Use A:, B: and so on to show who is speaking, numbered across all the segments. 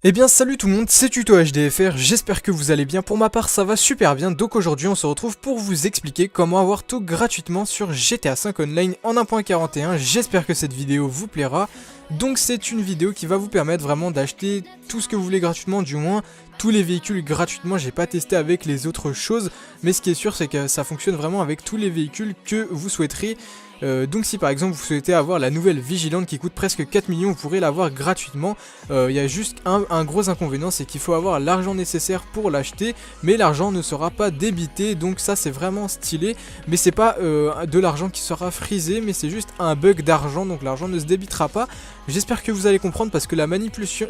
A: Eh bien salut tout le monde, c'est Tuto HDFR, j'espère que vous allez bien, pour ma part ça va super bien, donc aujourd'hui on se retrouve pour vous expliquer comment avoir tout gratuitement sur GTA 5 Online en 1.41, j'espère que cette vidéo vous plaira. Donc c'est une vidéo qui va vous permettre vraiment d'acheter tout ce que vous voulez gratuitement, du moins tous les véhicules gratuitement. J'ai pas testé avec les autres choses, mais ce qui est sûr c'est que ça fonctionne vraiment avec tous les véhicules que vous souhaiterez. Donc si par exemple vous souhaitez avoir la nouvelle Vigilante qui coûte presque 4 millions, vous pourrez l'avoir gratuitement. Il y a juste un gros inconvénient, c'est qu'il faut avoir l'argent nécessaire pour l'acheter, mais l'argent ne sera pas débité, donc ça c'est vraiment stylé. Mais c'est pas de l'argent qui sera frisé, mais c'est juste un bug d'argent, donc l'argent ne se débitera pas. J'espère que vous allez comprendre parce que la manipulation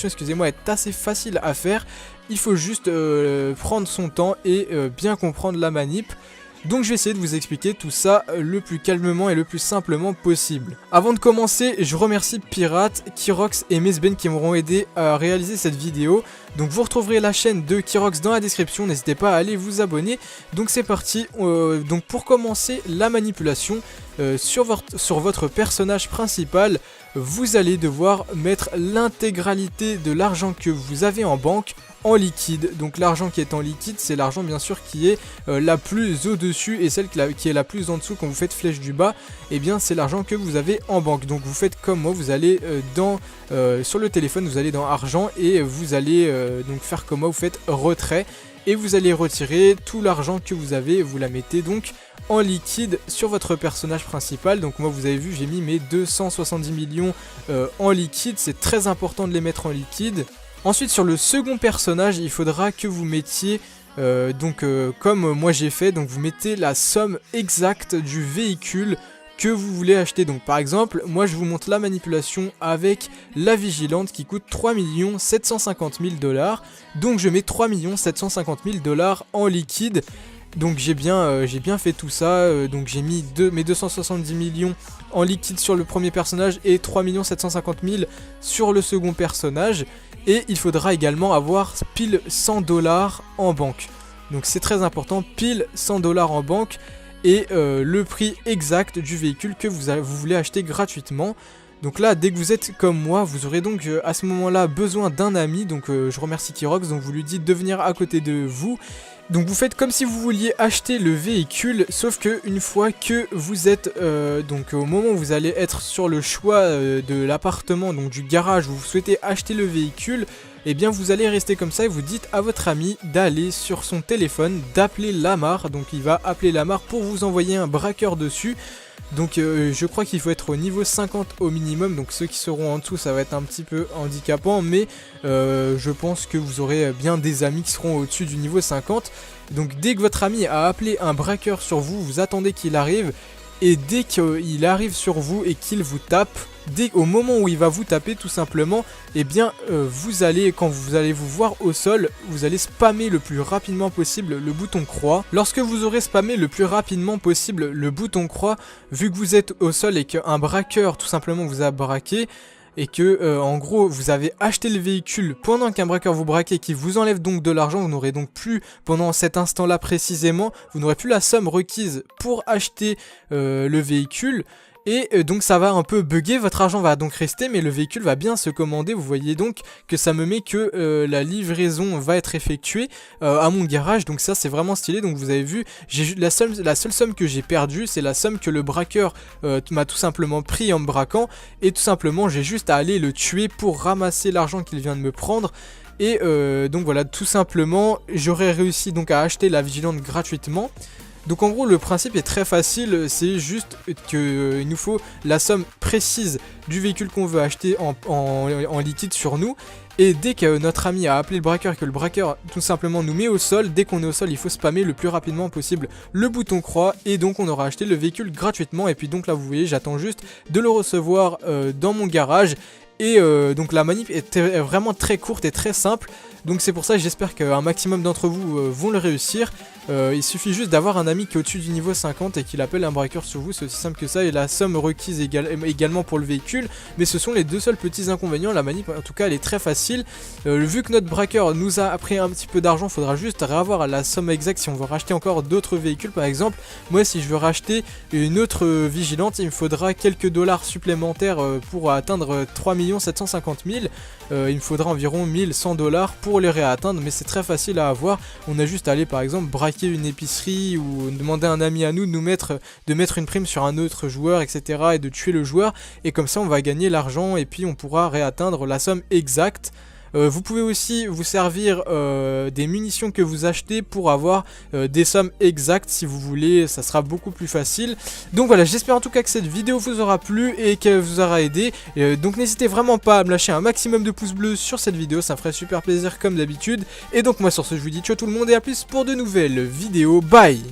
A: excusez-moi, est assez facile à faire. Il faut juste prendre son temps et bien comprendre la manip. Donc je vais essayer de vous expliquer tout ça le plus calmement et le plus simplement possible. Avant de commencer, je remercie Pirate, Kirox et Mesben qui m'auront aidé à réaliser cette vidéo. Donc vous retrouverez la chaîne de Kirox dans la description, n'hésitez pas à aller vous abonner. Donc c'est parti, donc pour commencer la manipulation, sur votre personnage principal, vous allez devoir mettre l'intégralité de l'argent que vous avez en banque en liquide. Donc l'argent qui est en liquide, c'est l'argent bien sûr qui est la plus au-dessus, et celle qui est la plus en dessous quand vous faites flèche du bas, et bien c'est l'argent que vous avez en banque. Donc vous faites comme moi, vous allez sur le téléphone, vous allez dans argent et vous allez donc faire comme moi, vous faites retrait et vous allez retirer tout l'argent que vous avez, vous la mettez donc en liquide sur votre personnage principal. Donc moi vous avez vu, j'ai mis mes 270 millions en liquide, c'est très important de les mettre en liquide. Ensuite sur le second personnage, il faudra que vous mettiez comme moi j'ai fait, donc vous mettez la somme exacte du véhicule que vous voulez acheter. Donc par exemple, moi je vous montre la manipulation avec la Vigilante qui coûte 3 750 000 $. Donc je mets 3 750 000 $ en liquide. Donc j'ai bien fait tout ça, donc j'ai mis mes 270 millions en liquide sur le premier personnage et 3 750 000 sur le second personnage. Et il faudra également avoir pile 100 $ en banque. Donc c'est très important, pile 100 $ en banque et le prix exact du véhicule que vous voulez acheter gratuitement. Donc là, dès que vous êtes comme moi, vous aurez donc à ce moment-là besoin d'un ami. Donc je remercie Kirox, donc vous lui dites de venir à côté de vous. Donc vous faites comme si vous vouliez acheter le véhicule, sauf que une fois que vous êtes, donc au moment où vous allez être sur le choix de l'appartement, donc du garage où vous souhaitez acheter le véhicule, et bien vous allez rester comme ça et vous dites à votre ami d'aller sur son téléphone, d'appeler Lamar. Donc il va appeler Lamar pour vous envoyer un braqueur dessus. Donc je crois qu'il faut être au niveau 50 au minimum, donc ceux qui seront en dessous ça va être un petit peu handicapant, mais je pense que vous aurez bien des amis qui seront au-dessus du niveau 50. Donc dès que votre ami a appelé un braqueur sur vous, vous attendez qu'il arrive, et dès qu'il arrive sur vous et qu'il vous tape, au moment où il va vous taper tout simplement, et bien quand vous allez vous voir au sol, vous allez spammer le plus rapidement possible le bouton croix. Lorsque vous aurez spammé le plus rapidement possible le bouton croix, vu que vous êtes au sol et qu'un braqueur tout simplement vous a braqué, et que en gros vous avez acheté le véhicule pendant qu'un braqueur vous braquait, qui vous enlève donc de l'argent, vous n'aurez donc plus, pendant cet instant là précisément, vous n'aurez plus la somme requise pour acheter le véhicule. Et donc ça va un peu bugger, votre argent va donc rester, mais le véhicule va bien se commander. Vous voyez donc que ça me met que la livraison va être effectuée à mon garage. Donc ça c'est vraiment stylé. Donc vous avez vu, la seule somme que j'ai perdue, c'est la somme que le braqueur m'a tout simplement pris en me braquant. Et tout simplement j'ai juste à aller le tuer pour ramasser l'argent qu'il vient de me prendre. Et donc voilà, tout simplement j'aurais réussi donc à acheter la Vigilante gratuitement. Donc en gros le principe est très facile, c'est juste qu'il nous faut la somme précise du véhicule qu'on veut acheter en liquide sur nous. Et dès que notre ami a appelé le braqueur et que le braqueur tout simplement nous met au sol, dès qu'on est au sol il faut spammer le plus rapidement possible le bouton croix, et donc on aura acheté le véhicule gratuitement. Et puis donc là vous voyez, j'attends juste de le recevoir dans mon garage. Et donc la manip est vraiment très courte et très simple. Donc c'est pour ça que j'espère qu'un maximum d'entre vous vont le réussir. Il suffit juste d'avoir un ami qui est au-dessus du niveau 50 et qu'il appelle un breaker sur vous, c'est aussi simple que ça, et la somme requise également pour le véhicule. Mais ce sont les deux seuls petits inconvénients, la manip en tout cas elle est très facile. Vu que notre breaker nous a pris un petit peu d'argent, il faudra juste avoir la somme exacte si on veut racheter encore d'autres véhicules. Par exemple, moi si je veux racheter une autre vigilante, il me faudra quelques dollars supplémentaires pour atteindre 3 750 000. Il me faudra environ 1100 dollars pour les réatteindre, mais c'est très facile à avoir. On a juste à aller par exemple braquer une épicerie ou demander à un ami à nous de mettre une prime sur un autre joueur, etc. et de tuer le joueur, et comme ça on va gagner l'argent et puis on pourra réatteindre la somme exacte. Vous pouvez aussi vous servir des munitions que vous achetez pour avoir des sommes exactes si vous voulez, ça sera beaucoup plus facile. Donc voilà, j'espère en tout cas que cette vidéo vous aura plu et qu'elle vous aura aidé. Donc n'hésitez vraiment pas à me lâcher un maximum de pouces bleus sur cette vidéo, ça me ferait super plaisir comme d'habitude. Et donc moi sur ce je vous dis ciao tout le monde et à plus pour de nouvelles vidéos, bye.